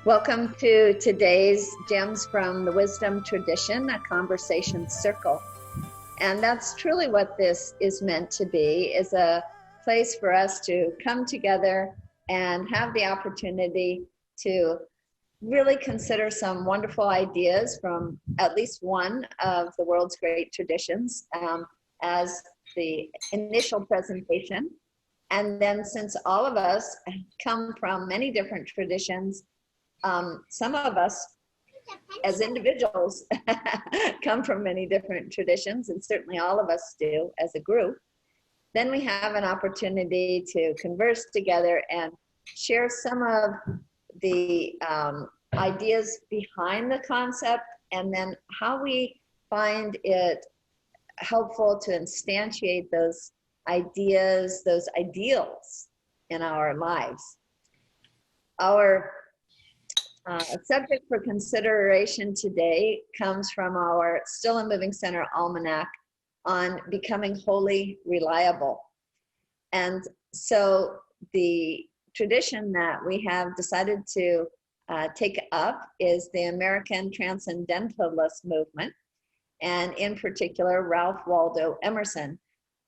Welcome to today's Gems from the Wisdom Tradition, a conversation circle. And that's truly what this is meant to be, is a place for us to come together and have the opportunity to really consider some wonderful ideas from at least one of the world's great traditions as the initial presentation. And then, since all of us come from many different traditions, some of us as individuals come from many different traditions, and certainly all of us do as a group, then we have an opportunity to converse together and share some of the ideas behind the concept, and then how we find it helpful to instantiate those ideas, those ideals in our lives. Our subject for consideration today comes from our Still and Moving Center Almanac on becoming wholly reliable. And so the tradition that we have decided to take up is the American Transcendentalist movement, and in particular, Ralph Waldo Emerson,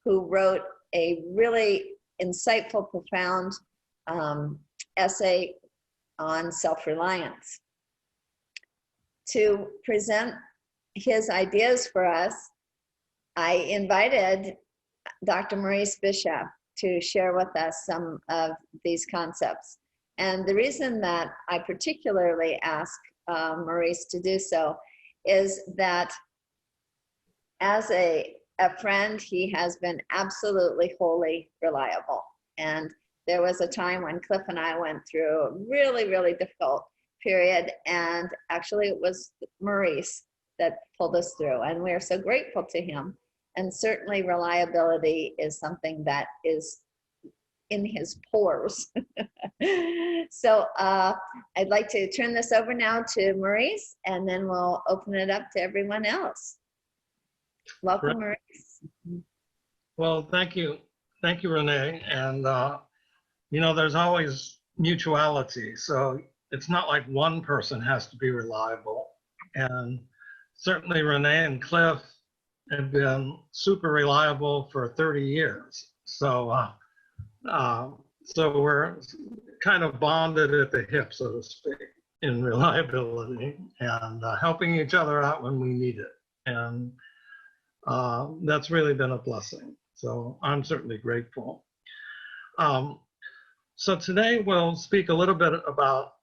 who wrote a really insightful, profound essay on self-reliance. To present his ideas for us, I invited Dr. Maurice Bisheff to share with us some of these concepts. And the reason that I particularly asked Maurice to do so is that as a friend, he has been absolutely wholly reliable. And there was a time when Cliff and I went through a really, really difficult period, and actually it was Maurice that pulled us through, and we're so grateful to him. And certainly reliability is something that is in his pores. So I'd like to turn this over now to Maurice, and then we'll open it up to everyone else. Welcome, Maurice. Well, thank you. Thank you, Renee. And you know, there's always mutuality. So it's not like one person has to be reliable. And certainly Renee and Cliff have been super reliable for 30 years. So, so we're kind of bonded at the hip, so to speak, in reliability and helping each other out when we need it. And that's really been a blessing. So I'm certainly grateful. So today we'll speak a little bit about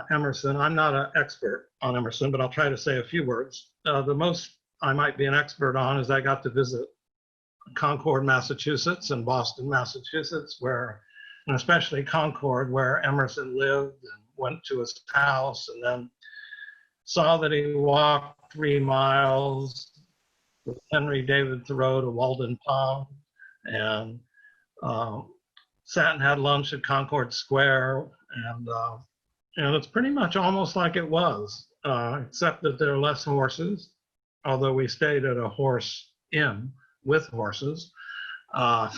Emerson. I'm not an expert on Emerson, but I'll try to say a few words. The most I might be an expert on is I got to visit Concord, Massachusetts, and Boston, Massachusetts, where, and especially Concord, where Emerson lived, and went to his house, and then saw that he walked 3 miles with Henry David Thoreau to Walden Pond, and sat and had lunch at Concord Square, and it's pretty much almost like it was, except that there are less horses, although we stayed at a horse inn with horses. But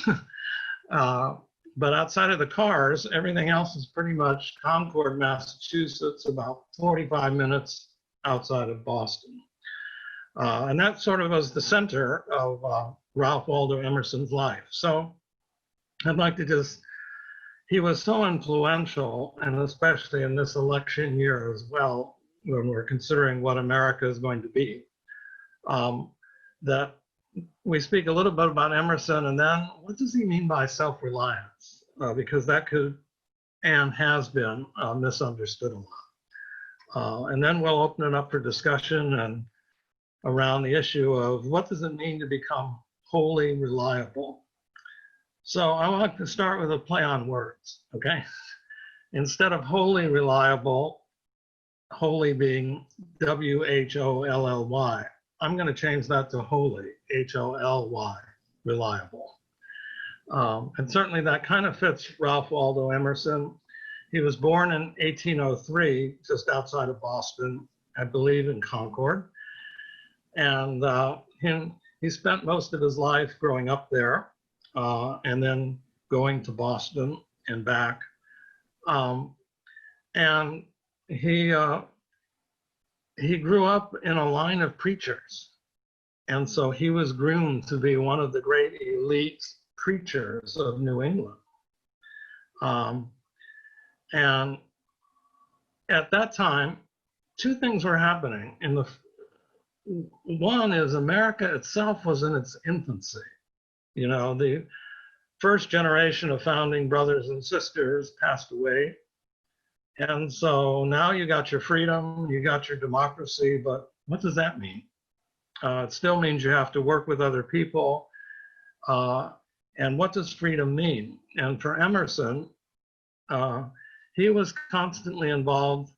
outside of the cars, everything else is pretty much Concord, Massachusetts, about 45 minutes outside of Boston. And that sort of was the center of Ralph Waldo Emerson's life. So I'd like to just, he was so influential, and especially in this election year as well, when we're considering what America is going to be, that we speak a little bit about Emerson, and then what does he mean by self-reliance? Because that could and has been misunderstood a lot. And then we'll open it up for discussion and around the issue of what does it mean to become wholly reliable? So I want to start with a play on words, okay? Instead of wholly reliable, wholly being W-H-O-L-L-Y, I'm going to change that to holy, H-O-L-Y, reliable. And certainly that kind of fits Ralph Waldo Emerson. He was born in 1803, just outside of Boston, I believe in Concord. And he spent most of his life growing up there, and then going to Boston and back. And he grew up in a line of preachers. And so he was groomed to be one of the great elite preachers of New England. And at that time, two things were happening. One is America itself was in its infancy. You know, the first generation of founding brothers and sisters passed away. And so now you got your freedom, you got your democracy, but what does that mean? It still means you have to work with other people. And what does freedom mean? And for Emerson, he was constantly involved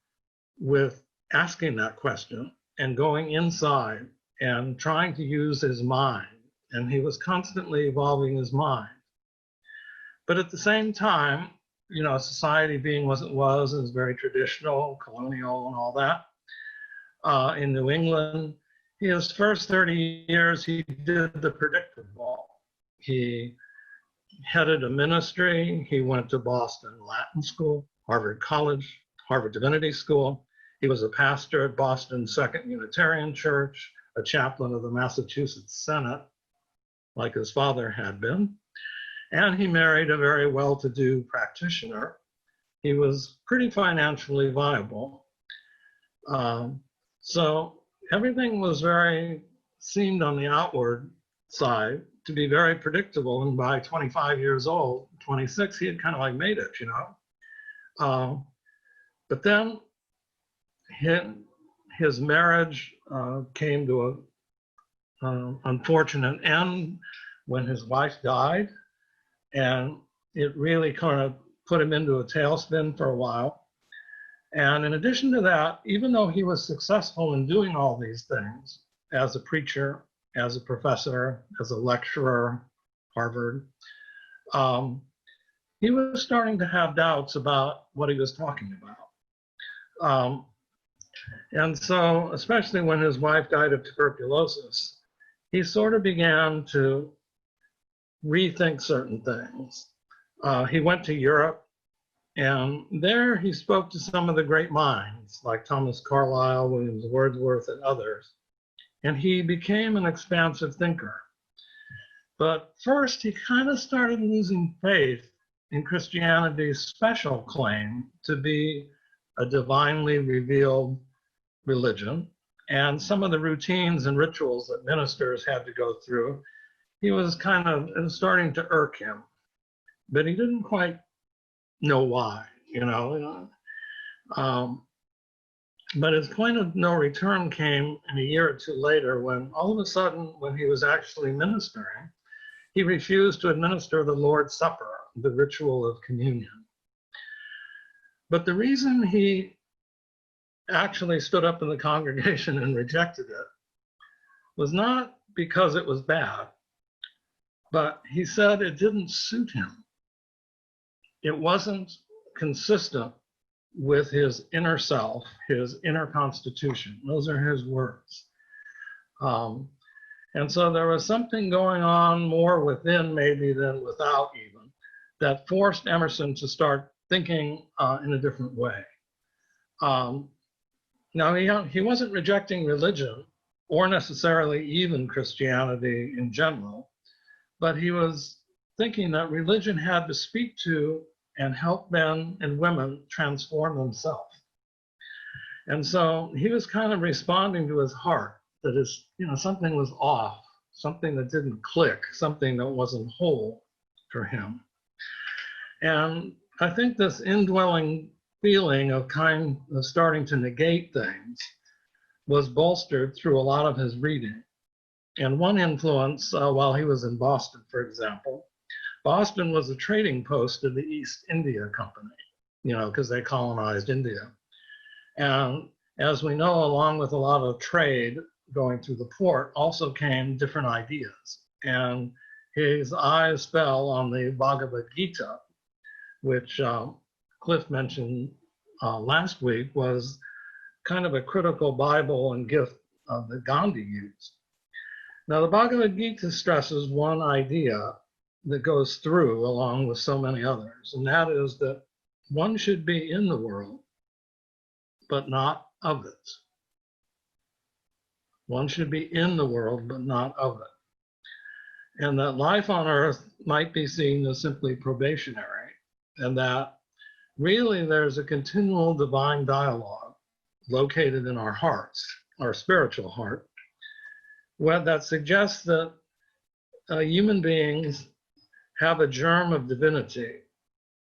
with asking that question and going inside and trying to use his mind. And he was constantly evolving his mind. But at the same time, you know, society being what it was very traditional, colonial, and all that. In New England, his first 30 years, he did the predictable. He headed a ministry. He went to Boston Latin School, Harvard College, Harvard Divinity School. He was a pastor at Boston Second Unitarian Church, a chaplain of the Massachusetts Senate, like his father had been. And he married a very well-to-do practitioner. He was pretty financially viable. So everything was seemed on the outward side to be very predictable. And by 25 years old, 26, he had kind of like made it, you know. But then his marriage came to an unfortunate end when his wife died. And it really kind of put him into a tailspin for a while. And in addition to that, even though he was successful in doing all these things as a preacher, as a professor, as a lecturer, Harvard, he was starting to have doubts about what he was talking about. And so, especially when his wife died of tuberculosis, he sort of began to rethink certain things. He went to Europe, and there he spoke to some of the great minds like Thomas Carlyle, Williams Wordsworth, and others. And he became an expansive thinker. But first, he kind of started losing faith in Christianity's special claim to be a divinely revealed religion. And some of the routines and rituals that ministers had to go through, he was kind of starting to irk him, but he didn't quite know why, you know. But his point of no return came in a year or two later when all of a sudden, when he was actually ministering, he refused to administer the Lord's Supper, the ritual of communion. But the reason he actually stood up in the congregation and rejected it was not because it was bad, but he said it didn't suit him. It wasn't consistent with his inner self, his inner constitution. Those are his words. And so there was something going on more within maybe than without even, that forced Emerson to start thinking in a different way. Now, he wasn't rejecting religion or necessarily even Christianity in general, but he was thinking that religion had to speak to and help men and women transform themselves. And so he was kind of responding to his heart that something was off, something that didn't click, something that wasn't whole for him. And I think this indwelling feeling of starting to negate things was bolstered through a lot of his reading. And one influence, while he was in Boston, for example, Boston was a trading post of the East India Company, because they colonized India. And as we know, along with a lot of trade going through the port, also came different ideas. And his eyes fell on the Bhagavad Gita, which Cliff mentioned last week was kind of a critical Bible and gift that Gandhi used. Now, the Bhagavad Gita stresses one idea that goes through along with so many others, and that is that one should be in the world, but not of it. One should be in the world, but not of it. And that life on earth might be seen as simply probationary, and that really there's a continual divine dialogue located in our hearts, our spiritual heart, that suggests that human beings have a germ of divinity,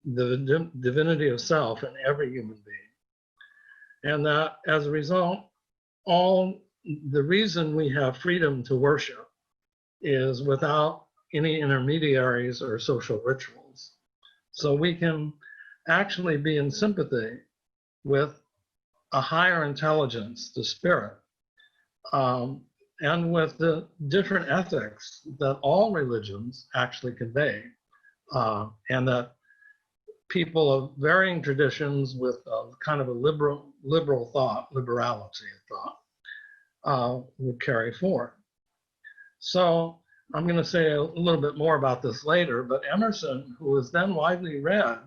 the divinity of self in every human being. And that as a result, all the reason we have freedom to worship is without any intermediaries or social rituals. So we can actually be in sympathy with a higher intelligence, the spirit, and with the different ethics that all religions actually convey, and that people of varying traditions with kind of a liberal thought, liberality of thought, would carry forward. So I'm going to say a little bit more about this later, but Emerson, who was then widely read,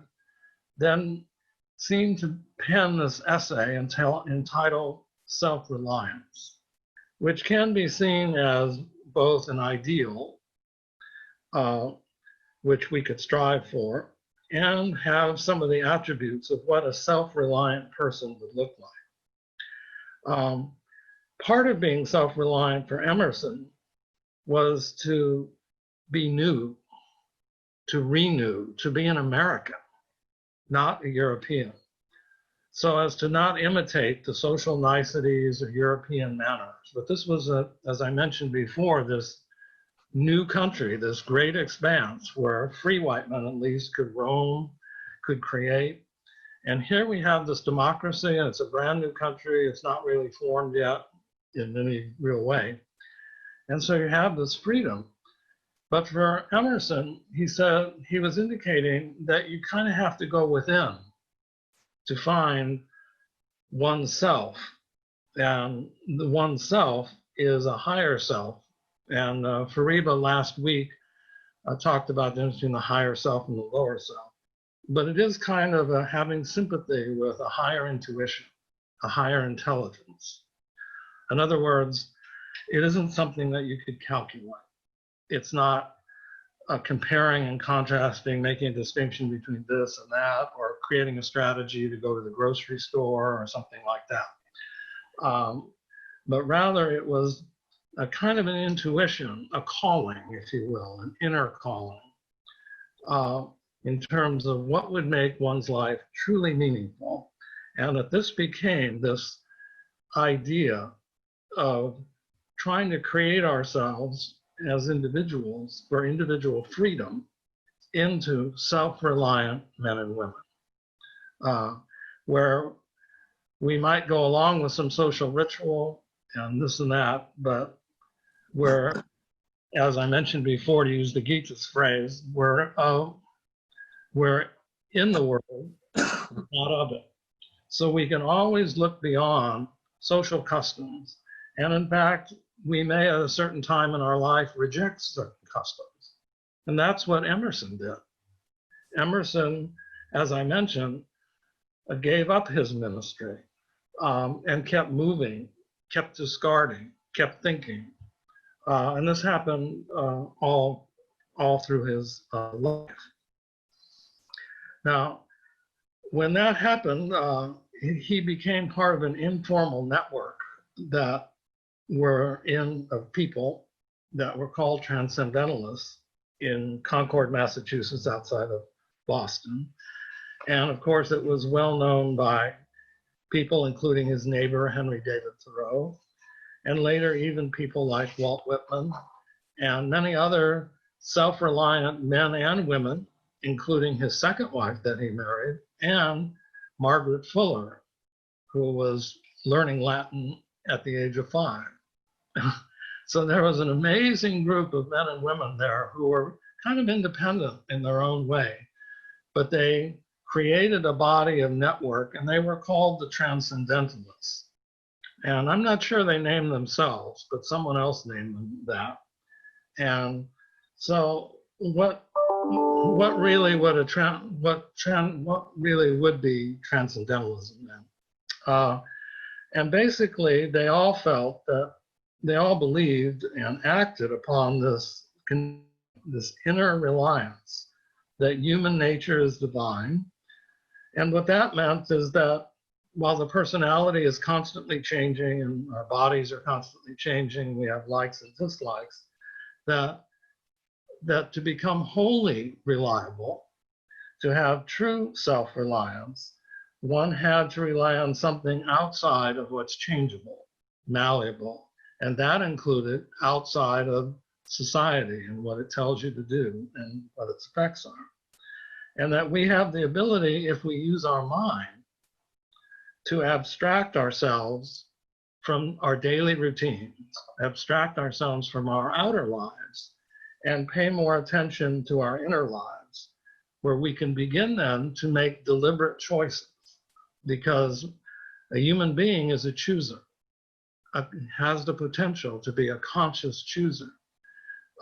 then seemed to pen this essay entitled Self-Reliance, which can be seen as both an ideal, which we could strive for, and have some of the attributes of what a self-reliant person would look like. Part of being self-reliant for Emerson was to be new, to renew, to be an American, not a European, so as to not imitate the social niceties of European manners. But this was, as I mentioned before, this new country, this great expanse where free white men at least could roam, could create. And here we have this democracy, and it's a brand new country. It's not really formed yet in any real way. And so you have this freedom. But for Emerson, he said, he was indicating that you kind of have to go within to find oneself. And the oneself is a higher self. And Fariba last week talked about the difference between the higher self and the lower self. But it is kind of having sympathy with a higher intuition, a higher intelligence. In other words, it isn't something that you could calculate. It's not comparing and contrasting, making a distinction between this and that, or creating a strategy to go to the grocery store or something like that. But rather it was a kind of an intuition, a calling, if you will, an inner calling, in terms of what would make one's life truly meaningful. And that this became this idea of trying to create ourselves as individuals for individual freedom into self-reliant men and women, where we might go along with some social ritual and this and that, but where, as I mentioned before, to use the Gita's phrase, we're in the world, not of it. So we can always look beyond social customs. And in fact, we may at a certain time in our life reject certain customs. And that's what Emerson did. Emerson, as I mentioned, gave up his ministry and kept moving, kept discarding, kept thinking. And this happened all through his life. Now, when that happened, he became part of an informal network that were of people that were called Transcendentalists in Concord, Massachusetts, outside of Boston. And of course, it was well known by people, including his neighbor, Henry David Thoreau, and later even people like Walt Whitman and many other self-reliant men and women, including his second wife that he married, and Margaret Fuller, who was learning Latin at the age of 5. So there was an amazing group of men and women there who were kind of independent in their own way, but they created a body of network, and they were called the Transcendentalists. And I'm not sure they named themselves, but someone else named them that. And so what really would be transcendentalism then? And basically, they all felt that they all believed and acted upon this inner reliance that human nature is divine. And what that meant is that while the personality is constantly changing and our bodies are constantly changing, we have likes and dislikes, that to become wholly reliable, to have true self-reliance, one had to rely on something outside of what's changeable, malleable, and that included outside of society and what it tells you to do and what its effects are. And that we have the ability, if we use our mind, to abstract ourselves from our daily routines, abstract ourselves from our outer lives, and pay more attention to our inner lives, where we can begin then to make deliberate choices, because a human being is a chooser, has the potential to be a conscious chooser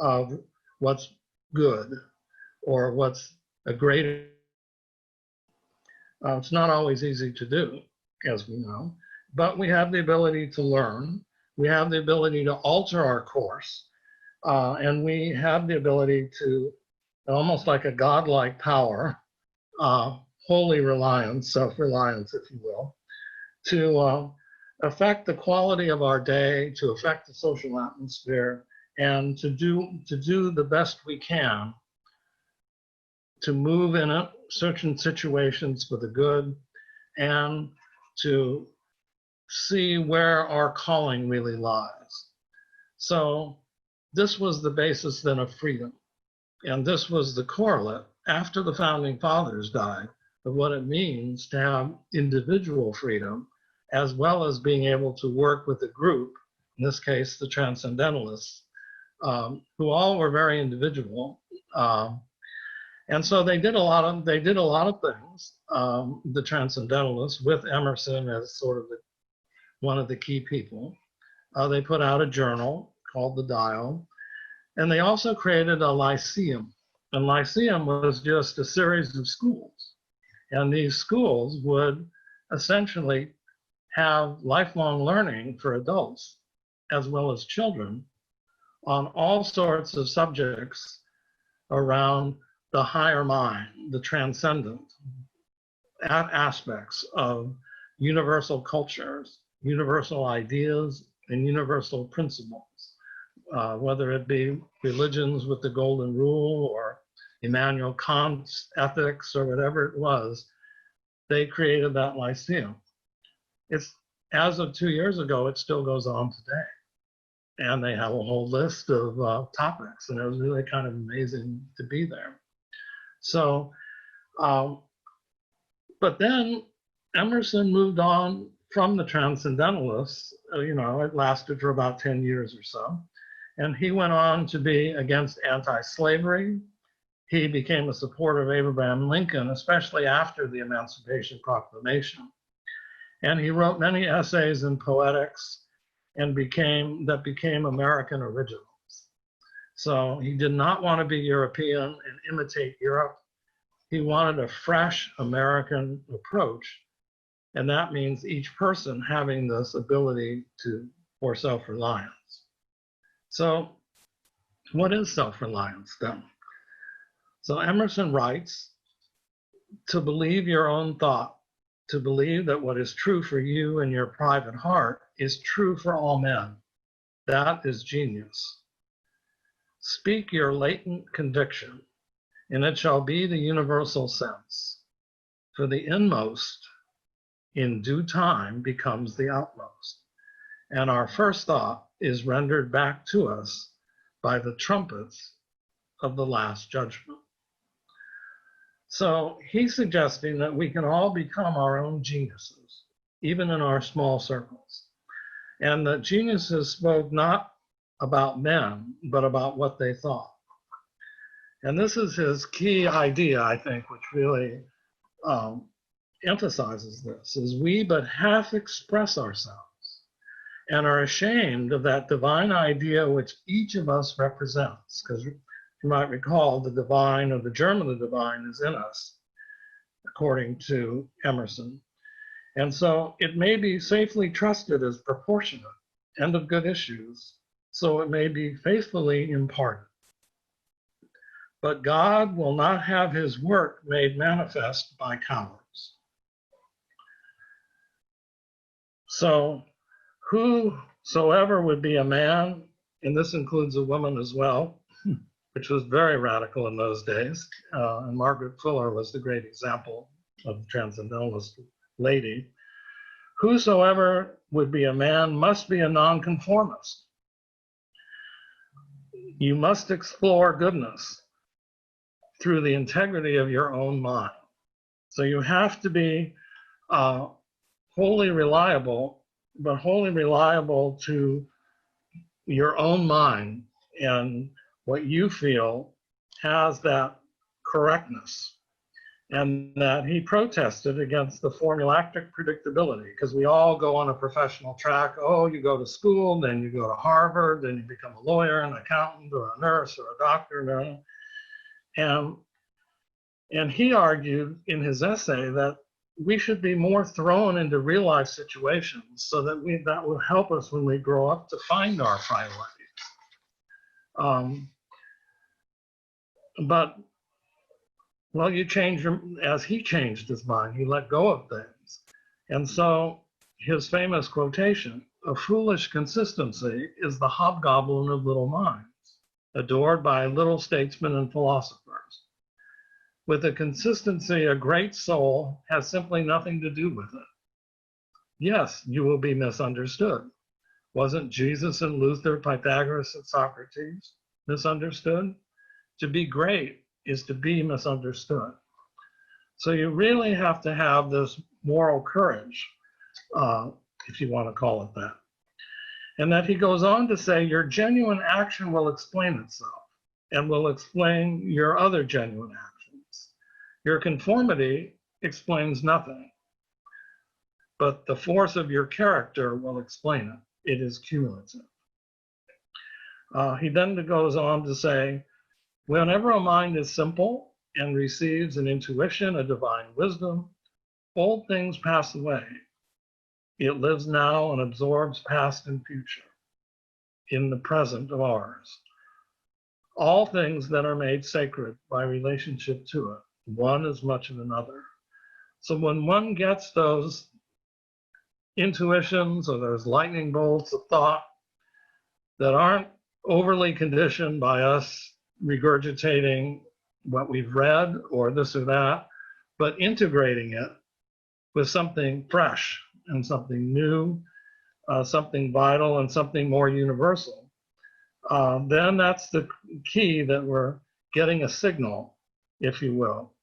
of what's good or what's a great. It's not always easy to do, as we know, but we have the ability to learn. We have the ability to alter our course, and we have the ability to, almost like a godlike power, holy reliance, self-reliance, if you will, to affect the quality of our day, to affect the social atmosphere, and to do the best we can to move in certain situations for the good, and to see where our calling really lies. So this was the basis then of freedom. And this was the correlate after the founding fathers died of what it means to have individual freedom, as well as being able to work with a group, in this case, the Transcendentalists, who all were very individual. And so they did a lot of things, the Transcendentalists, with Emerson as sort of one of the key people. They put out a journal called The Dial, and they also created a lyceum. And lyceum was just a series of schools. And these schools would essentially have lifelong learning for adults as well as children on all sorts of subjects around the higher mind, the transcendent aspects of universal cultures, universal ideas, and universal principles. Whether it be religions with the golden rule or Immanuel Kant's ethics or whatever it was, they created that lyceum. It's, as of 2 years ago, it still goes on today. And they have a whole list of topics, and it was really kind of amazing to be there. So, but then Emerson moved on from the Transcendentalists. It lasted for about 10 years or so. And he went on to be against anti-slavery. He became a supporter of Abraham Lincoln, especially after the Emancipation Proclamation. And he wrote many essays and poetics and became American originals. So he did not want to be European and imitate Europe. He wanted a fresh American approach. And that means each person having this ability for self-reliance. So what is self-reliance then? So Emerson writes, to believe your own thought, to believe that what is true for you in your private heart is true for all men. That is genius. Speak your latent conviction, and it shall be the universal sense. For the inmost, in due time, becomes the outmost. And our first thought is rendered back to us by the trumpets of the last judgment. So he's suggesting that we can all become our own geniuses, even in our small circles. And that geniuses spoke not about men, but about what they thought. And this is his key idea, I think, which really emphasizes this, is we but half express ourselves and are ashamed of that divine idea which each of us represents. Because you might recall the divine, or the germ of the divine, is in us, according to Emerson. And so it may be safely trusted as proportionate and of good issues, so it may be faithfully imparted. But God will not have his work made manifest by cowards. So whosoever would be a man, and this includes a woman as well, which was very radical in those days, and Margaret Fuller was the great example of the Transcendentalist lady. Whosoever would be a man must be a nonconformist. You must explore goodness through the integrity of your own mind. So you have to be wholly reliable, but wholly reliable to your own mind and what you feel has that correctness. And that he protested against the formulaic predictability, because we all go on a professional track. Oh, you go to school, then you go to Harvard, then you become a lawyer, an accountant, or a nurse, or a doctor. And he argued in his essay that we should be more thrown into real life situations so that that will help us when we grow up to find our priorities. But well, you change as he changed his mind, he let go of things. And so his famous quotation, "A foolish consistency is the hobgoblin of little minds, adored by little statesmen and philosophers. With a consistency, a great soul has simply nothing to do with it. Yes, you will be misunderstood. Wasn't Jesus and Luther, Pythagoras and Socrates misunderstood? To be great is to be misunderstood." So you really have to have this moral courage, if you want to call it that. And that he goes on to say, your genuine action will explain itself and will explain your other genuine actions. Your conformity explains nothing, but the force of your character will explain it. It is cumulative. He then goes on to say, whenever a mind is simple and receives an intuition, a divine wisdom, old things pass away. It lives now and absorbs past and future in the present of ours. All things that are made sacred by relationship to it, one as much of another. So when one gets those intuitions or those lightning bolts of thought that aren't overly conditioned by us regurgitating what we've read or this or that, but integrating it with something fresh and something new, something vital and something more universal, then that's the key that we're getting a signal, if you will,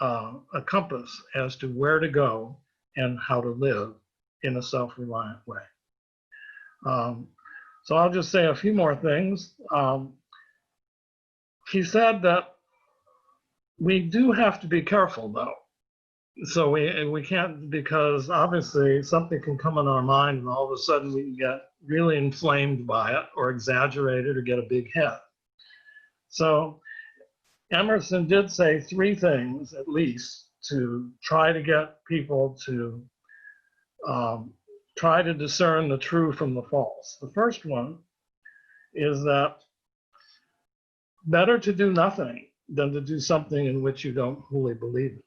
a compass as to where to go and how to live in a self-reliant way. So I'll just say a few more things. He said that we do have to be careful, though. So we can't, because obviously something can come in our mind and all of a sudden we can get really inflamed by it or exaggerated or get a big head. So Emerson did say three things, at least, to try to get people to try to discern the true from the false. The first one is that better to do nothing than to do something in which you don't wholly believe in.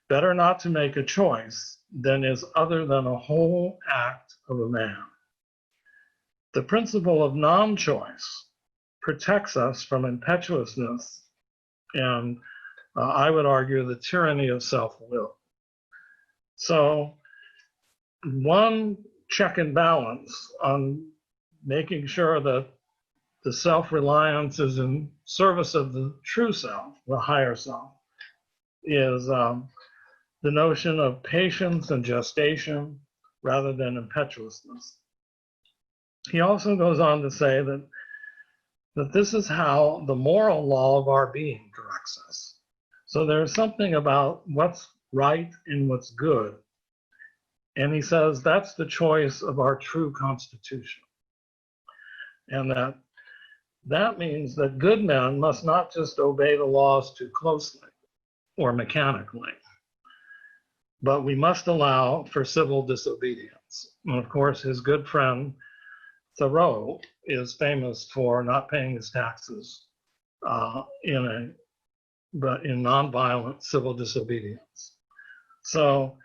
Better not to make a choice than is other than a whole act of a man. The principle of non-choice protects us from impetuousness and I would argue the tyranny of self-will. So one check and balance on making sure that the self-reliance is in service of the true self, the higher self, is the notion of patience and gestation rather than impetuousness. He also goes on to say that this is how the moral law of our being directs us. So there's something about what's right and what's good. And he says that's the choice of our true constitution. And that means that good men must not just obey the laws too closely or mechanically, but we must allow for civil disobedience. And of course, his good friend Thoreau is famous for not paying his taxes in nonviolent civil disobedience. So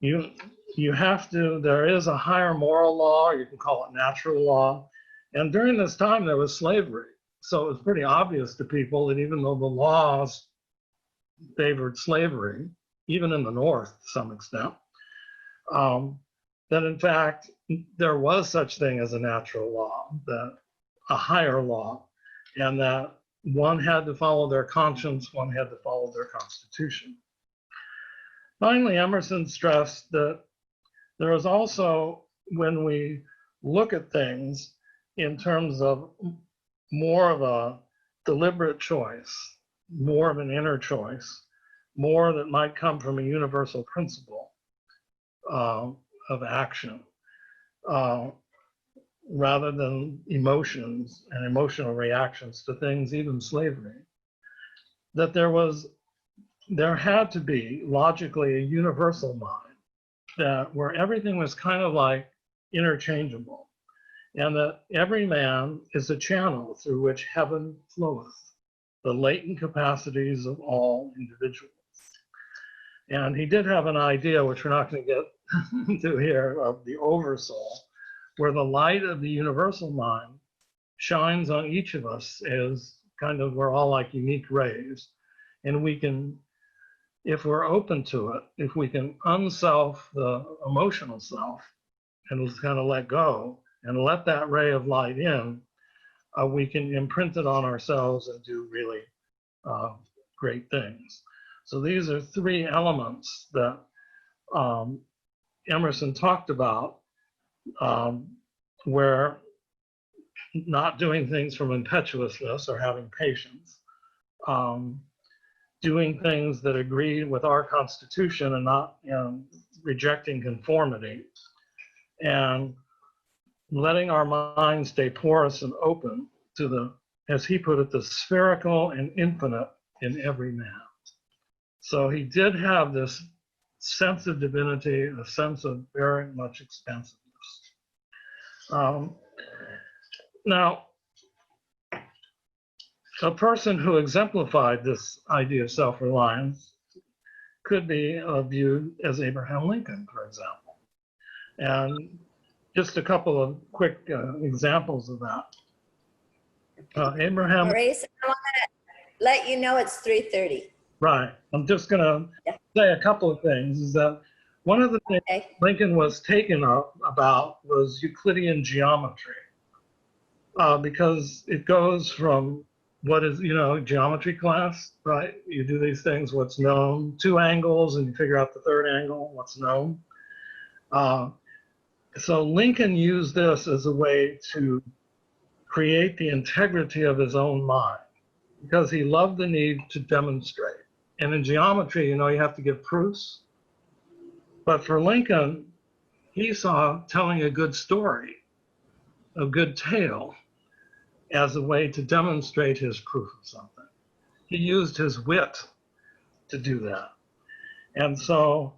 you have to, there is a higher moral law, you can call it natural law. And during this time, there was slavery. So it was pretty obvious to people that even though the laws favored slavery, even in the North to some extent, that in fact, there was such thing as a natural law, that a higher law, and that one had to follow their conscience, one had to follow their constitution. Finally, Emerson stressed that there is also, when we look at things in terms of more of a deliberate choice, more of an inner choice, more that might come from a universal principle of action, rather than emotions and emotional reactions to things, even slavery, that there had to be logically a universal mind where everything was kind of like interchangeable, and that every man is a channel through which heaven floweth, the latent capacities of all individuals. And he did have an idea, which we're not going to get into here, of the oversoul, where the light of the universal mind shines on each of us as kind of, we're all like unique rays. And we can, if we're open to it, if we can unself the emotional self and kind of let go and let that ray of light in, we can imprint it on ourselves and do really great things. So these are three elements that Emerson talked about, where not doing things from impetuousness or having patience, doing things that agree with our Constitution and not rejecting conformity, and letting our mind stay porous and open to the, as he put it, the spherical and infinite in every man. So he did have this sense of divinity, a sense of very much expansiveness. Now, a person who exemplified this idea of self-reliance could be viewed as Abraham Lincoln, for example. And just a couple of quick examples of that. Abraham. Maurice, I want to let you know it's 3:30. Right. I'm just going to say a couple of things. Is that one of the things Lincoln was taken up about was Euclidean geometry, because it goes from what is, geometry class, right? You do these things, what's known, two angles, and you figure out the third angle, what's known. So Lincoln used this as a way to create the integrity of his own mind, because he loved the need to demonstrate. And in geometry, you have to give proofs. But for Lincoln, he saw telling a good story, a good tale, as a way to demonstrate his proof of something. He used his wit to do that. And so,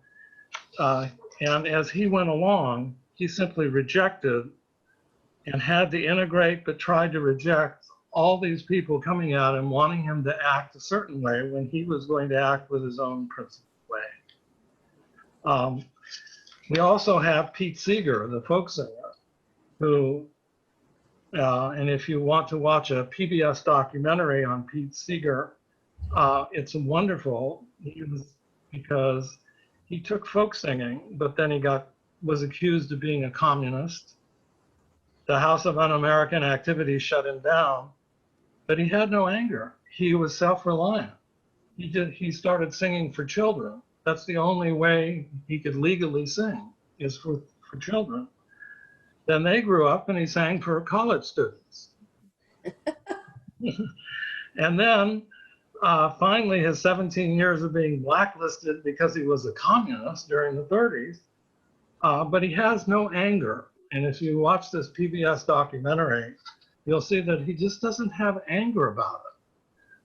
and as he went along, he simply rejected and had to integrate, but tried to reject all these people coming at him, wanting him to act a certain way when he was going to act with his own principled way. We also have Pete Seeger, the folk singer, who, and if you want to watch a PBS documentary on Pete Seeger, it's wonderful because he took folk singing, but then he was accused of being a communist. The House of Un-American Activities shut him down, but he had no anger. He was self-reliant. He started singing for children. That's the only way he could legally sing, is for children. Then they grew up and he sang for college students. And then finally, his 17 years of being blacklisted because he was a communist during the 30s, but he has no anger. And if you watch this PBS documentary, you'll see that he just doesn't have anger about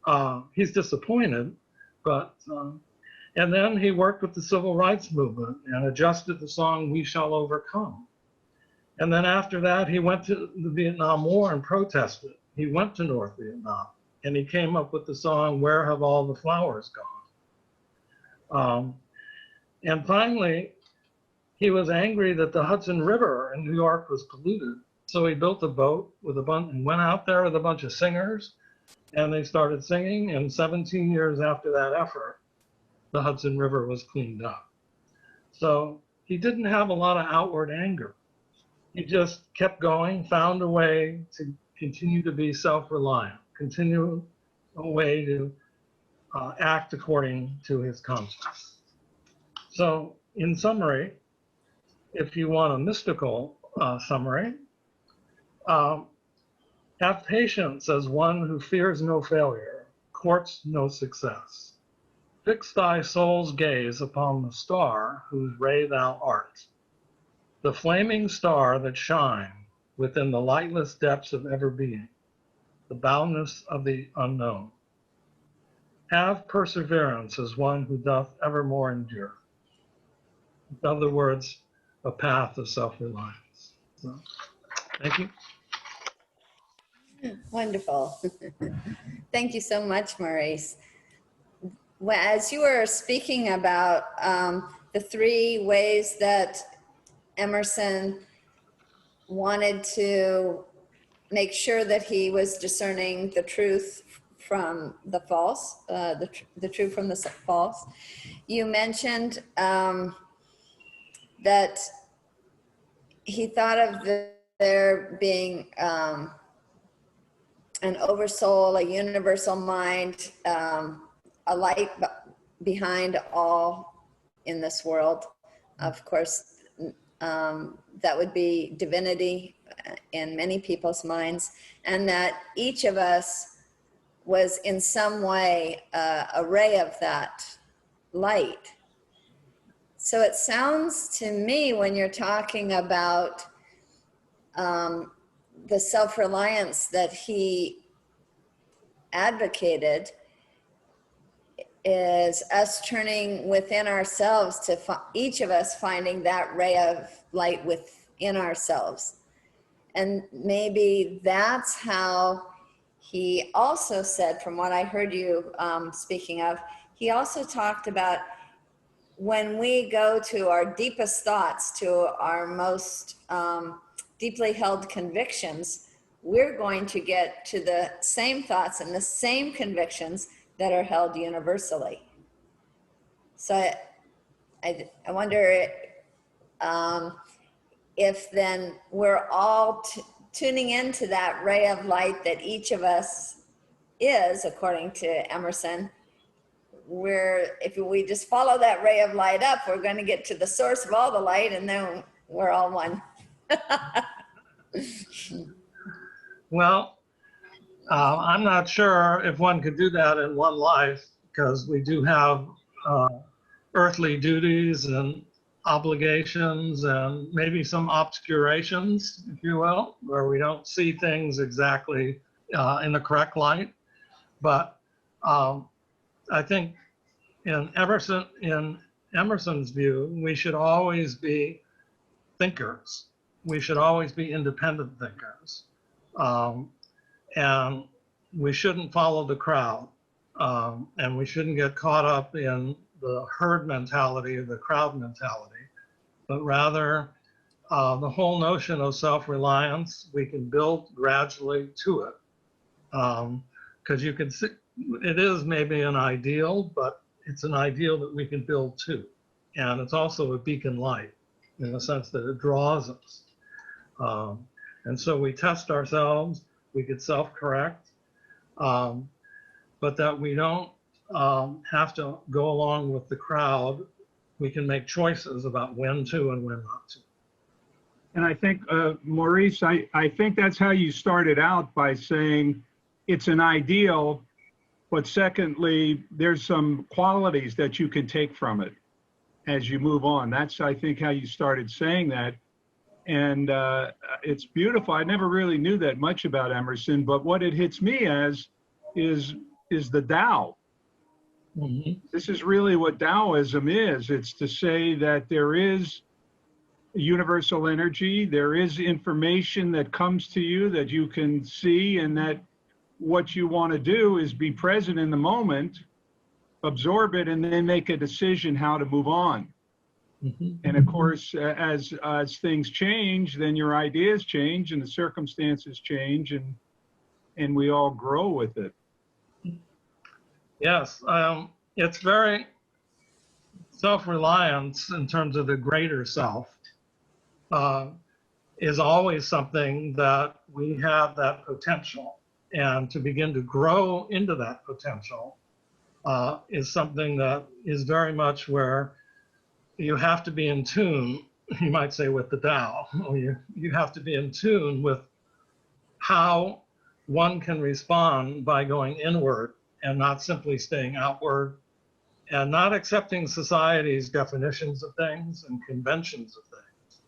it. He's disappointed, but, And then he worked with the civil rights movement and adjusted the song "We Shall Overcome." And then after that, he went to the Vietnam War and protested. He went to North Vietnam, and he came up with the song "Where Have All the Flowers Gone?" And finally, he was angry that the Hudson River in New York was polluted. So he built a boat with a bunch and went out there with a bunch of singers, and they started singing. And 17 years after that effort, the Hudson River was cleaned up. So he didn't have a lot of outward anger. He just kept going, found a way to continue to be self-reliant, continue a way to act according to his conscience. So in summary, if you want a mystical summary, have patience as one who fears no failure, courts no success. Fix thy soul's gaze upon the star whose ray thou art, the flaming star that shine within the lightless depths of ever being, the boundless of the unknown. Have perseverance as one who doth evermore endure. In other words, a path of self-reliance. So, thank you. Wonderful. Thank you so much, Maurice. As you were speaking about the three ways that Emerson wanted to make sure that he was discerning the truth from the false, the true from the false, you mentioned that he thought of there being an oversoul, a universal mind, a light behind all in this world. Of course, that would be divinity in many people's minds, and that each of us was in some way a ray of that light. So it sounds to me, when you're talking about the self-reliance that he advocated, is us turning within ourselves to each of us finding that ray of light within ourselves. And maybe that's how he also said, from what I heard you speaking of, he also talked about when we go to our deepest thoughts, to our most deeply held convictions, we're going to get to the same thoughts and the same convictions that are held universally. So I wonder if then we're all tuning into that ray of light that each of us is, according to Emerson. If we just follow that ray of light up, we're going to get to the source of all the light, and then we're all one. Well, I'm not sure if one could do that in one life, because we do have earthly duties and obligations and maybe some obscurations, if you will, where we don't see things exactly in the correct light. But I think in Emerson's view, we should always be thinkers. We should always be independent thinkers. And we shouldn't follow the crowd. And we shouldn't get caught up in the herd mentality or the crowd mentality, but rather the whole notion of self-reliance, we can build gradually to it. Because you can see, it is maybe an ideal, but it's an ideal that we can build to. And it's also a beacon light in the sense that it draws us. And so we test ourselves, we could self-correct, but that we don't have to go along with the crowd. We can make choices about when to and when not to. And I think, Maurice, I think that's how you started out, by saying it's an ideal, but secondly, there's some qualities that you can take from it as you move on. That's, I think, how you started saying that. And it's beautiful. I never really knew that much about Emerson, but what it hits me as is the Tao. This is really what Taoism is. It's to say that there is universal energy, there is information that comes to you that you can see, and that what you want to do is be present in the moment, absorb it, and then make a decision how to move on. And of course, as things change, then your ideas change and the circumstances change, and we all grow with it. Yes, it's very self-reliance in terms of the greater self is always something that we have that potential, and to begin to grow into that potential is something that is very much where you have to be in tune, you might say, with the Tao, or you have to be in tune with how one can respond by going inward and not simply staying outward, and not accepting society's definitions of things and conventions of things,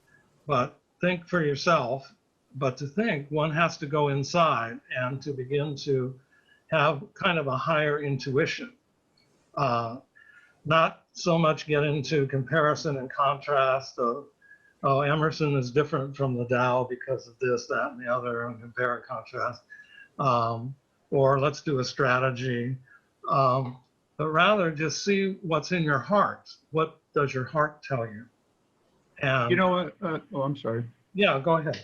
but think for yourself. But to think, one has to go inside and to begin to have kind of a higher intuition, not so much get into comparison and contrast of, oh, Emerson is different from the Tao because of this, that, and the other, and compare and contrast, or let's do a strategy. But rather just see what's in your heart. What does your heart tell you? And You know, oh, I'm sorry. yeah, go ahead.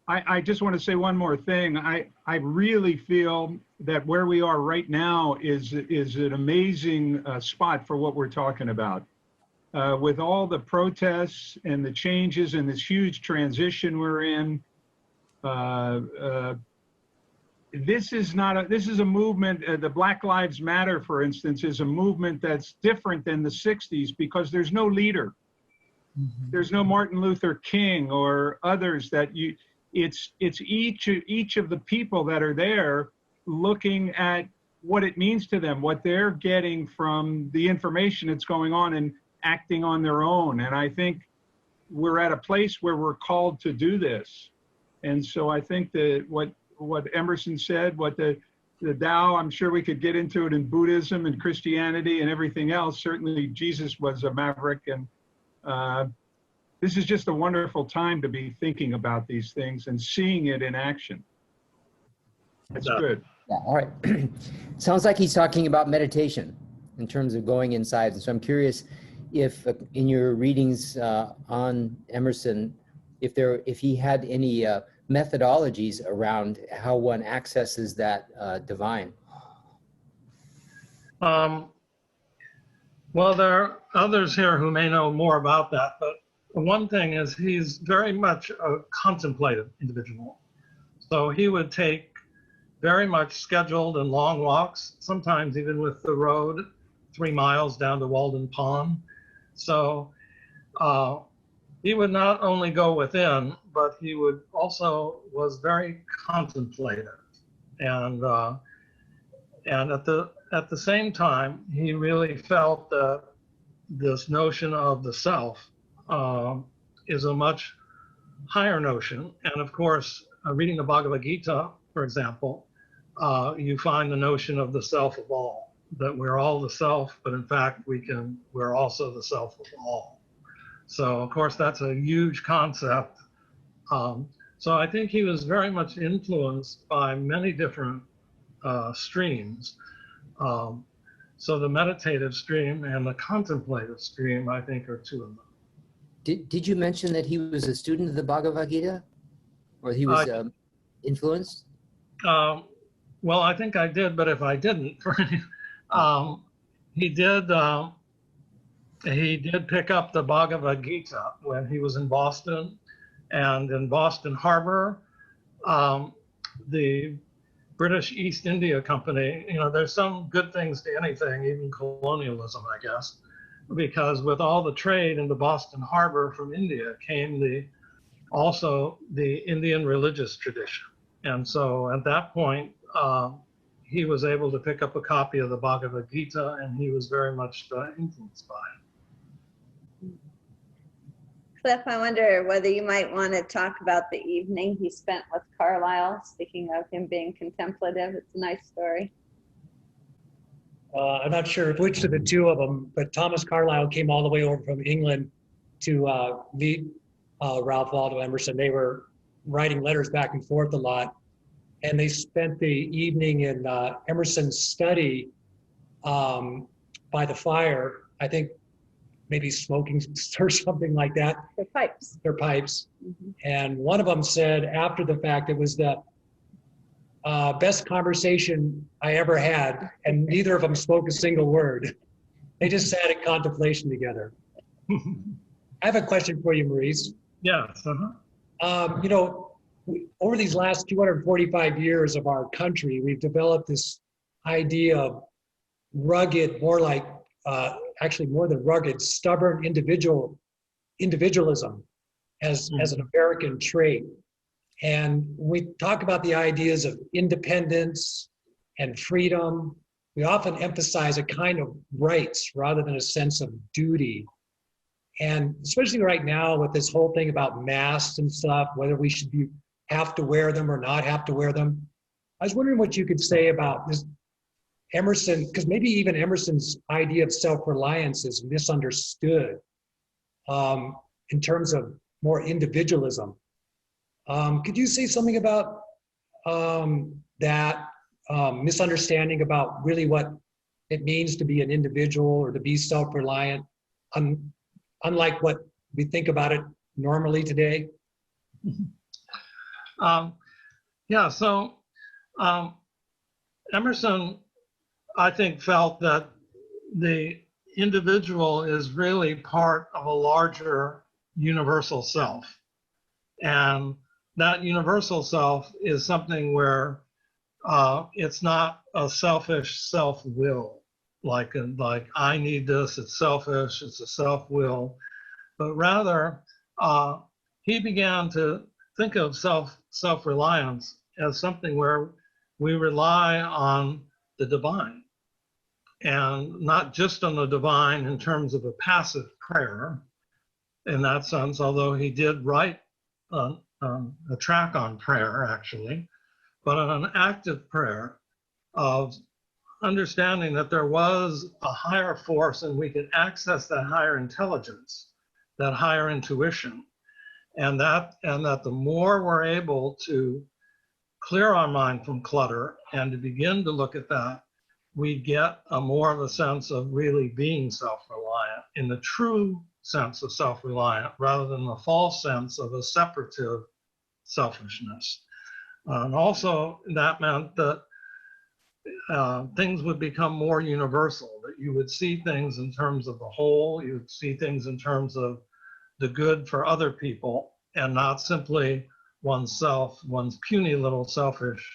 I just want to say one more thing. I really feel that where we are right now is an amazing spot for what we're talking about. With all the protests and the changes and this huge transition we're in, this is a movement. The Black Lives Matter, for instance, is a movement that's different than the 60s because there's no leader. There's no Martin Luther King or others that you. It's each of the people that are there looking at what it means to them, what they're getting from the information that's going on, and acting on their own. And I think we're at a place where we're called to do this. And so I think that what Emerson said, what the Tao, I'm sure we could get into it in Buddhism and Christianity and everything else. Certainly Jesus was a maverick, and this is just a wonderful time to be thinking about these things and seeing it in action. That's good. Yeah, all right. Sounds like he's talking about meditation in terms of going inside. And so I'm curious if in your readings on Emerson, if he had any methodologies around how one accesses that divine. Well, there are others here who may know more about that, but one thing is he's very much a contemplative individual. So he would take very much scheduled and long walks, sometimes even with the road, 3 miles down to Walden Pond. So he would not only go within, but he would also was very contemplative. And at the same time, he really felt that this notion of the self is a much higher notion. And of course, reading the Bhagavad Gita, for example, you find the notion of the self of all, that we're all the self, but in fact, we're also the self of all. So of course, that's a huge concept. So I think he was very much influenced by many different streams. So the meditative stream and the contemplative stream, I think, are two of them. Did you mention that he was a student of the Bhagavad Gita, or he was influenced? Well, I think I did, but if I didn't, he did pick up the Bhagavad Gita when he was in Boston, and in Boston Harbor, the British East India Company, there's some good things to anything, even colonialism, I guess, because with all the trade in the Boston Harbor from India came also the Indian religious tradition. And so at that point, he was able to pick up a copy of the Bhagavad Gita, and he was very much influenced by it. Cliff, I wonder whether you might want to talk about the evening he spent with Carlyle, speaking of him being contemplative. It's a nice story. I'm not sure which of the two of them, but Thomas Carlyle came all the way over from England to meet Ralph Waldo Emerson. They were writing letters back and forth a lot, and they spent the evening in Emerson's study by the fire, I think maybe smoking or something like that. Their pipes. Their pipes. Mhm. And one of them said after the fact, it was the best conversation I ever had, and neither of them spoke a single word. They just sat in contemplation together. I have a question for you, Maurice. Yes. You know, over these last 245 years of our country, we've developed this idea of rugged, more like, actually more than rugged, stubborn individualism as an American trait. And we talk about the ideas of independence and freedom. We often emphasize a kind of rights rather than a sense of duty. And especially right now with this whole thing about masks and stuff, whether we should have to wear them or not have to wear them. I was wondering what you could say about this Emerson, because maybe even Emerson's idea of self-reliance is misunderstood in terms of more individualism. Could you say something about that misunderstanding about really what it means to be an individual or to be self-reliant, unlike what we think about it normally today? Yeah, so Emerson, I think, felt that the individual is really part of a larger universal self. And that universal self is something where it's not a selfish self-will, like I need this, it's selfish, it's a self-will, but rather he began to think of self-reliance as something where we rely on the divine, and not just on the divine in terms of a passive prayer in that sense, although he did write a track on prayer actually, but on an active prayer of understanding that there was a higher force and we could access that higher intelligence, that higher intuition, and that the more we're able to clear our mind from clutter and to begin to look at that, we get a more of a sense of really being self-reliant in the true sense of self-reliant rather than the false sense of a separative selfishness. And also that meant that things would become more universal, that you would see things in terms of the whole, you would see things in terms of the good for other people and not simply oneself, one's puny little selfish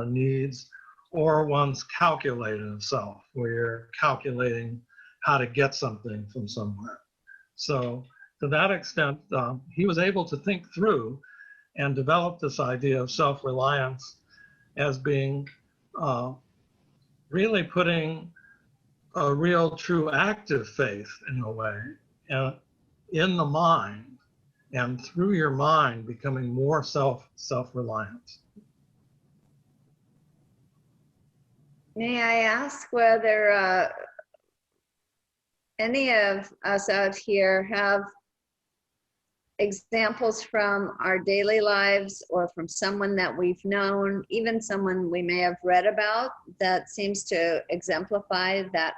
needs, or one's calculative self, where you're calculating how to get something from somewhere. So to that extent, he was able to think through and develop this idea of self-reliance as being really putting a real true active faith in a way in the mind, and through your mind becoming more self-reliant. May I ask whether any of us out here have examples from our daily lives or from someone that we've known, even someone we may have read about, that seems to exemplify that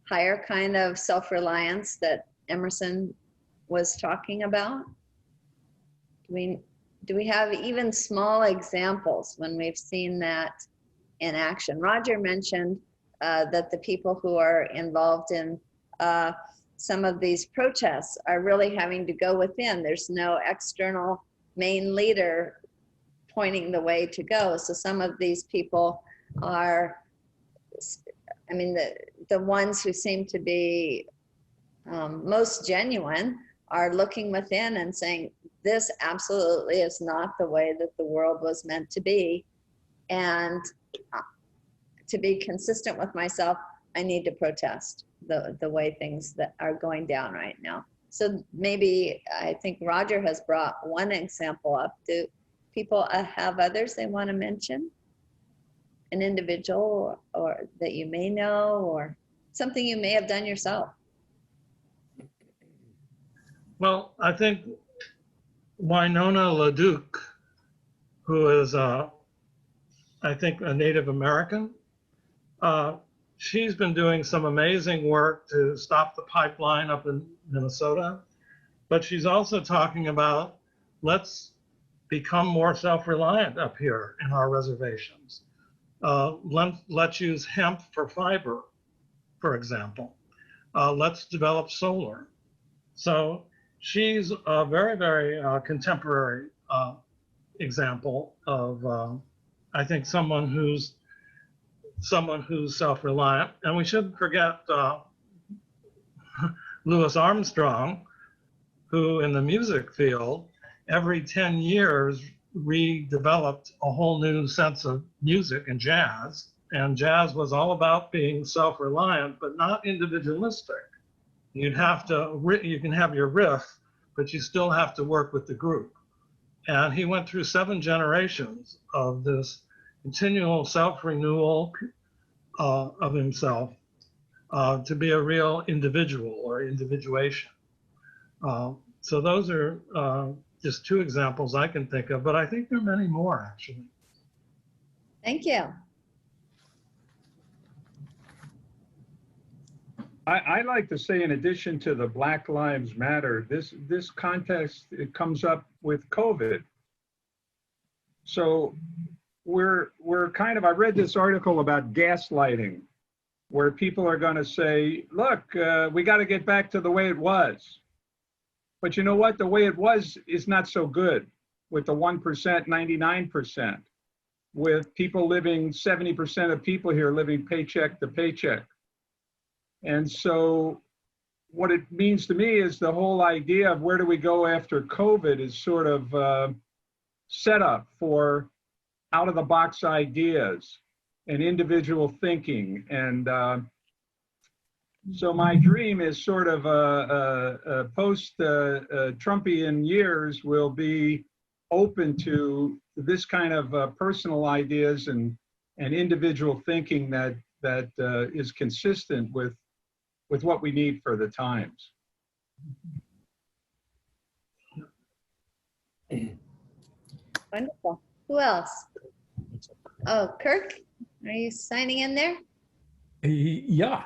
higher kind of self-reliance that Emerson was talking about? Do we have even small examples when we've seen that in action? Roger mentioned that the people who are involved in some of these protests are really having to go within. There's no external main leader pointing the way to go. So some of these people are, I mean, the ones who seem to be most genuine are looking within and saying, this absolutely is not the way that the world was meant to be. And to be consistent with myself, I need to protest the way things that are going down right now. So maybe, I think Roger has brought one example up. Do people have others they want to mention? an individual or that you may know, or something you may have done yourself? Well, I think Winona LaDuke, who is, I think, a Native American, she's been doing some amazing work to stop the pipeline up in Minnesota, but she's also talking about, let's become more self-reliant up here in our reservations. Let's use hemp for fiber, for example. Let's develop solar. So she's a very, very contemporary example of, I think, someone who's self-reliant. And we shouldn't forget Louis Armstrong, who in the music field, every 10 years redeveloped a whole new sense of music and jazz. And jazz was all about being self-reliant, but not individualistic. You can have your riff, but you still have to work with the group. And he went through 7 generations of this continual self-renewal of himself to be a real individual or individuation. So those are just 2 examples I can think of, but I think there are many more, actually. Thank you. I like to say, in addition to the Black Lives Matter, this context, it comes up with COVID. So we're kind of, I read this article about gaslighting, where people are going to say, look, we got to get back to the way it was. But you know what? The way it was is not so good, with the 1%, 99%, with people living, 70% of people here living paycheck to paycheck. And so what it means to me is the whole idea of where do we go after COVID is sort of set up for out-of-the-box ideas and individual thinking. And so my dream is sort of a post-Trumpian years will be open to this kind of personal ideas and individual thinking that is consistent with what we need for the times. Wonderful. Who else? Oh, Kirk, are you signing in there? Yeah,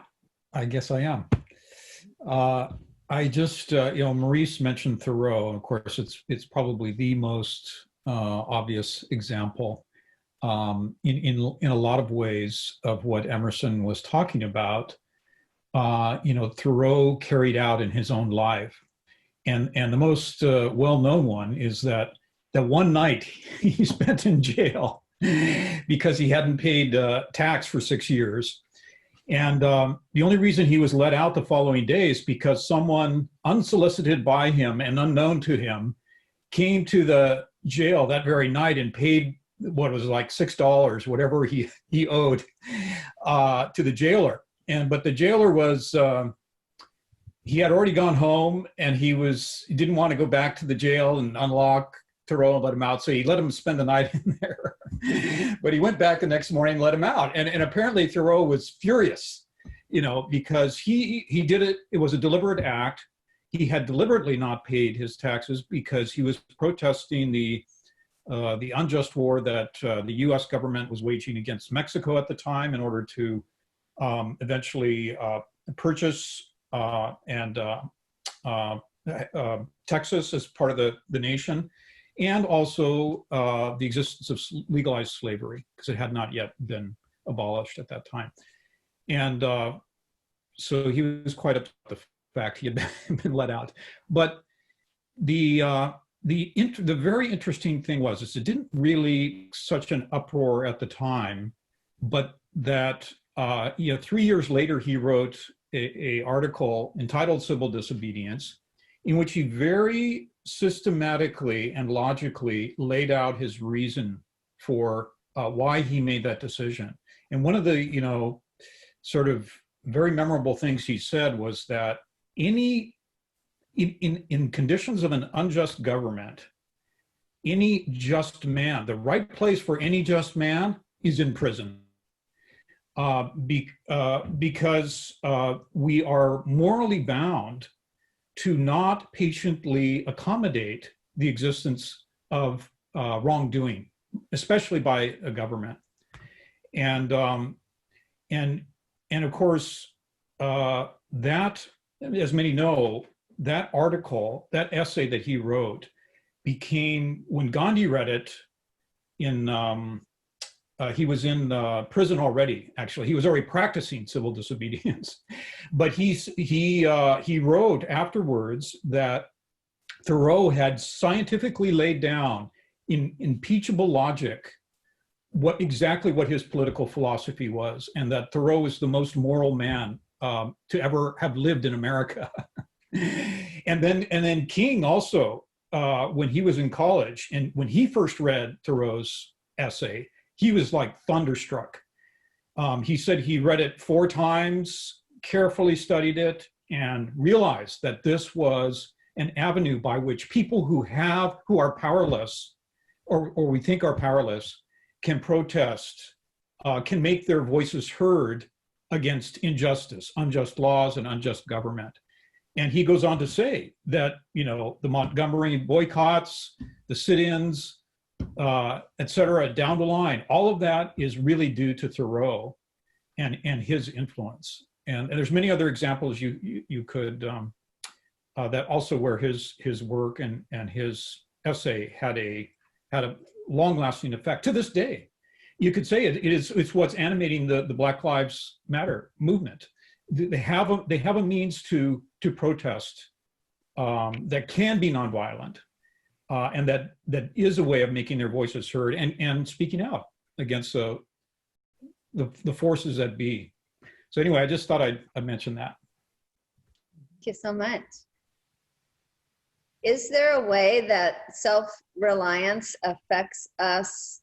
I guess I am. I just, Maurice mentioned Thoreau, and of course it's probably the most obvious example in a lot of ways of what Emerson was talking about. Thoreau carried out in his own life. And the most well-known one is that one night he spent in jail because he hadn't paid tax for 6 years. And the only reason he was let out the following day is because someone unsolicited by him and unknown to him came to the jail that very night and paid what was like $6, whatever he owed to the jailer. But the jailer was, he had already gone home, and he didn't want to go back to the jail and unlock Thoreau and let him out. So he let him spend the night in there. But he went back the next morning and let him out. And apparently Thoreau was furious, because he did it. It was a deliberate act. He had deliberately not paid his taxes because he was protesting the unjust war that the U.S. government was waging against Mexico at the time in order to eventually purchase Texas as part of the nation, and also the existence of legalized slavery, because it had not yet been abolished at that time. And so he was quite upset with the fact he had been let out. But the very interesting thing was it didn't really such an uproar at the time, but that 3 years later he wrote a article entitled Civil Disobedience, in which he very systematically and logically laid out his reason for why he made that decision. And one of the sort of very memorable things he said was that in conditions of an unjust government, any just man, the right place for any just man is in prison. because we are morally bound to not patiently accommodate the existence of wrongdoing, especially by a government. And of course, that, as many know, that article, that essay that he wrote became, when Gandhi read it he was in prison already, actually. He was already practicing civil disobedience. But he wrote afterwards that Thoreau had scientifically laid down in impeachable logic exactly what his political philosophy was, and that Thoreau is the most moral man to ever have lived in America. and then King also, when he was in college, and when he first read Thoreau's essay, he was like thunderstruck. He said he read it 4 times, carefully studied it, and realized that this was an avenue by which people who are powerless, or we think are powerless, can protest, can make their voices heard against injustice, unjust laws, and unjust government. And he goes on to say that, the Montgomery boycotts, the sit-ins, et cetera, down the line, all of that is really due to Thoreau and his influence. And there's many other examples you could, that also where his work and his essay had a long-lasting effect to this day. You could say it's what's animating the Black Lives Matter movement. They have a means to protest that can be nonviolent, and that is a way of making their voices heard and speaking out against the forces that be. So anyway, I just thought I'd mention that. Thank you so much. Is there a way that self-reliance affects us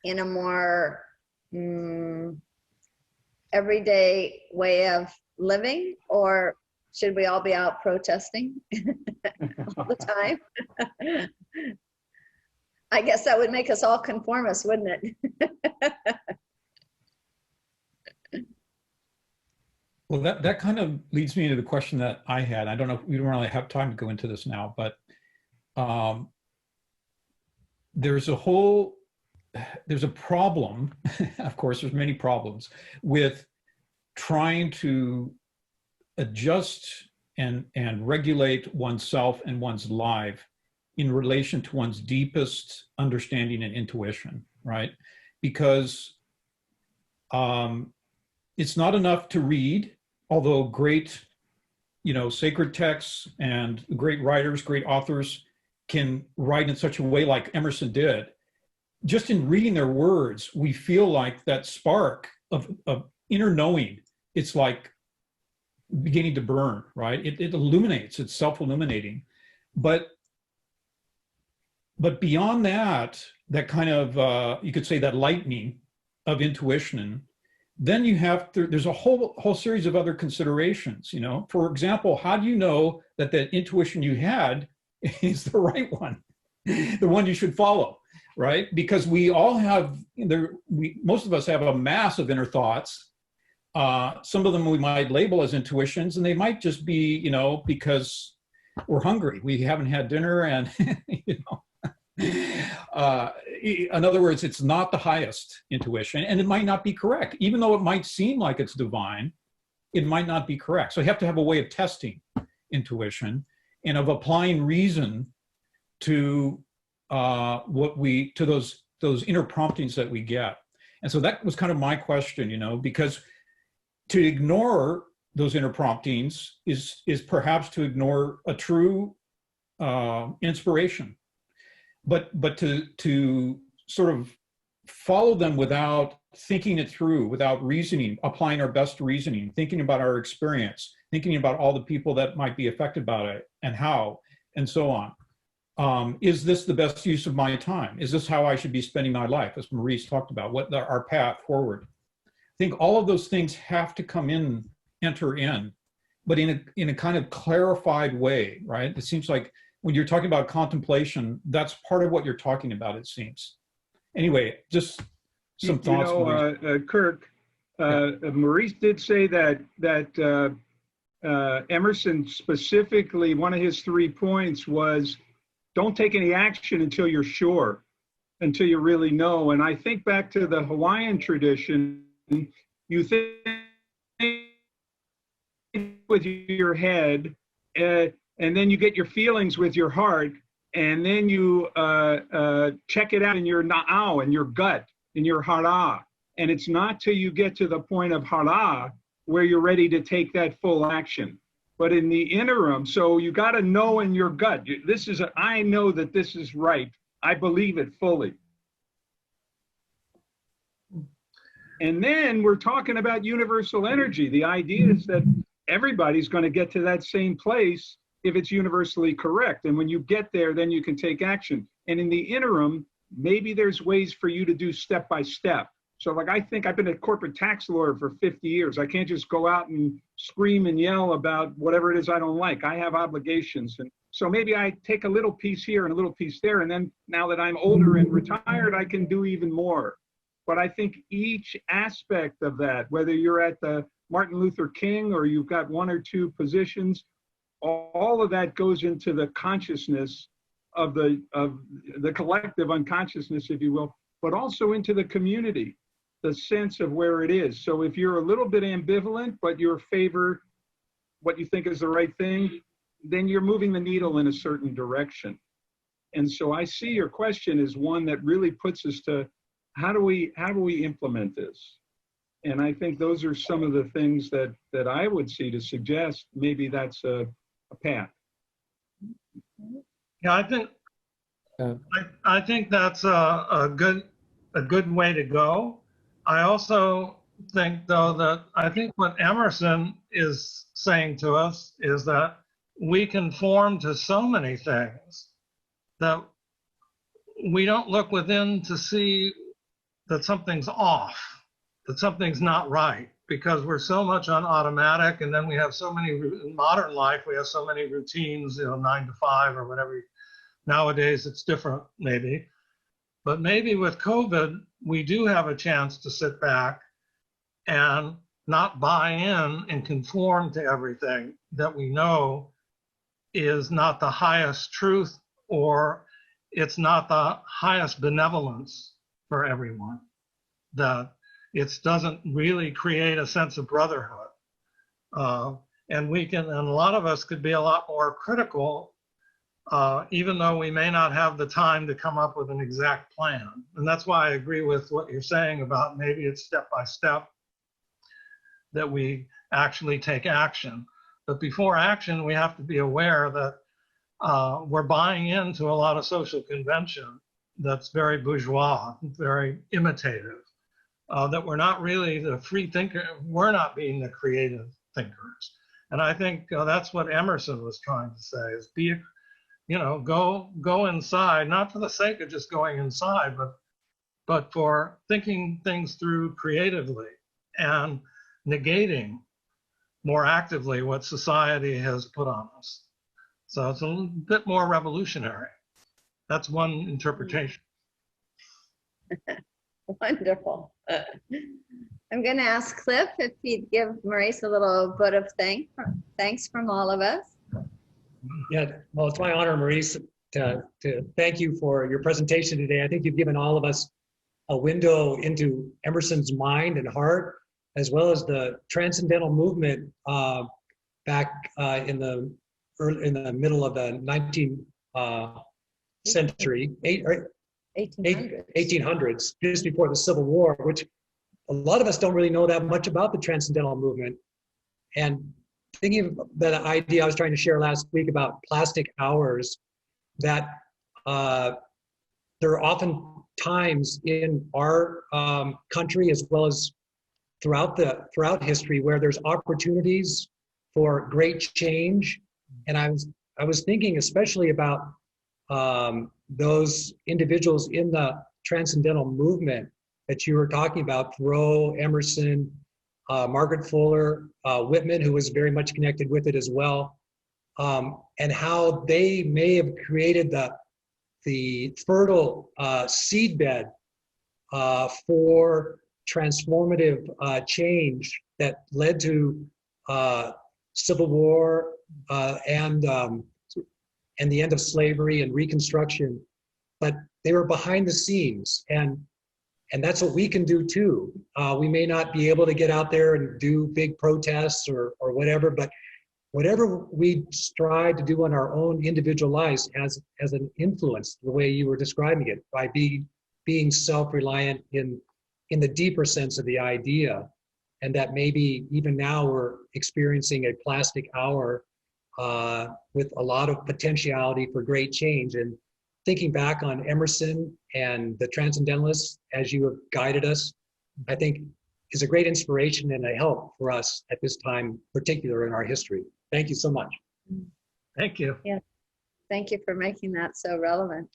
in a more everyday way of living, or should we all be out protesting all the time? I guess that would make us all conformists, wouldn't it? Well, that kind of leads me to the question that I had. I don't know if we don't really have time to go into this now, but there's a problem, of course, there's many problems with trying to adjust and regulate oneself and one's life in relation to one's deepest understanding and intuition, right? Because it's not enough to read, although great, sacred texts and great writers, great authors can write in such a way like Emerson did. Just in reading their words, we feel like that spark of inner knowing, it's like beginning to burn, right? It illuminates, it's self-illuminating. But beyond that kind of, you could say that lightning of intuition, then there's a whole series of other considerations, For example, how do you know that the intuition you had is the right one, the one you should follow, right? Because we all have, most of us have a mass of inner thoughts. Some of them we might label as intuitions, and they might just be, because we're hungry. We haven't had dinner, and, in other words, it's not the highest intuition, and it might not be correct. Even though it might seem like it's divine, it might not be correct. So you have to have a way of testing intuition and of applying reason to those inner promptings that we get. And so that was kind of my question, because to ignore those inner promptings is perhaps to ignore a true inspiration. But to sort of follow them without thinking it through, without reasoning, applying our best reasoning, thinking about our experience, thinking about all the people that might be affected by it and how, and so on. Is this the best use of my time? Is this how I should be spending my life, as Maurice talked about, our path forward? I think all of those things have to enter in, but in a kind of clarified way, right? It seems like when you're talking about contemplation, that's part of what you're talking about, it seems. Anyway, just some thoughts. Kirk, Maurice did say that Emerson specifically, one of his 3 points was, don't take any action until you're sure, until you really know. And I think back to the Hawaiian tradition, you think with your head, and then you get your feelings with your heart, and then you check it out in your na'au, in your gut, in your hara. And it's not till you get to the point of hara where you're ready to take that full action. But in the interim, so you got to know in your gut, I know that this is right. I believe it fully. And then we're talking about universal energy. The idea is that everybody's going to get to that same place if it's universally correct. And when you get there, then you can take action. And in the interim, maybe there's ways for you to do step by step. So like, I think I've been a corporate tax lawyer for 50 years. I can't just go out and scream and yell about whatever it is I don't like. I have obligations. And so maybe I take a little piece here and a little piece there. And then now that I'm older and retired, I can do even more. But I think each aspect of that, whether you're at the Martin Luther King or you've got 1 or 2 positions, all of that goes into the consciousness of the collective unconsciousness, if you will, but also into the community, the sense of where it is. So if you're a little bit ambivalent, but you favor what you think is the right thing, then you're moving the needle in a certain direction. And so I see your question as one that really puts us to, how do we implement this? And I think those are some of the things that I would see to suggest maybe that's a path. Yeah, I think that's a good way to go. I also think, though, that I think what Emerson is saying to us is that we conform to so many things that we don't look within to see that something's off, that something's not right, because we're so much on automatic, and then we have so many, in modern life, we have so many routines, 9 to 5 or whatever. Nowadays, it's different, maybe. But maybe with COVID, we do have a chance to sit back and not buy in and conform to everything that we know is not the highest truth, or it's not the highest benevolence for everyone, that it doesn't really create a sense of brotherhood. And a lot of us could be a lot more critical, even though we may not have the time to come up with an exact plan. And that's why I agree with what you're saying about maybe it's step by step that we actually take action. But before action, we have to be aware that we're buying into a lot of social convention that's very bourgeois, very imitative, that we're not really the free thinker, we're not being the creative thinkers. And I think that's what Emerson was trying to say, is go inside, not for the sake of just going inside, but for thinking things through creatively and negating more actively what society has put on us. So it's a little bit more revolutionary. That's one interpretation. Wonderful. I'm going to ask Cliff if he'd give Maurice a little vote of thanks from all of us. Yeah, well, it's my honor, Maurice, to thank you for your presentation today. I think you've given all of us a window into Emerson's mind and heart, as well as the Transcendental movement back in the middle of the 19th century, 1800s, just before the Civil War, which a lot of us don't really know that much about the Transcendental movement. And thinking of that idea I was trying to share last week about plastic hours, that there are often times in our country, as well as throughout history, where there's opportunities for great change. And I was thinking especially about those individuals in the Transcendental movement that you were talking about, Thoreau, Emerson, Margaret Fuller, Whitman, who was very much connected with it as well, and how they may have created the fertile seedbed for transformative change that led to civil war and the end of slavery and Reconstruction. But they were behind the scenes, and that's what we can do too. We may not be able to get out there and do big protests or whatever, but whatever we strive to do in our own individual lives has an influence, the way you were describing it, by being self-reliant in the deeper sense of the idea. And that maybe even now we're experiencing a plastic hour with a lot of potentiality for great change. And thinking back on Emerson and the Transcendentalists, as you have guided us, I think is a great inspiration and a help for us at this time, particular in our history. Thank you so much. Thank you. Yeah. Thank you for making that so relevant.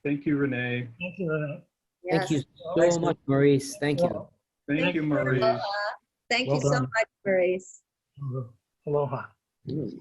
Thank you, Renee. Thank you. Thank you Yes. so much, Maurice. Thank you. Thank you, Maurice. Aloha. Thank Well you so done. much, Maurice. Aloha. Mm.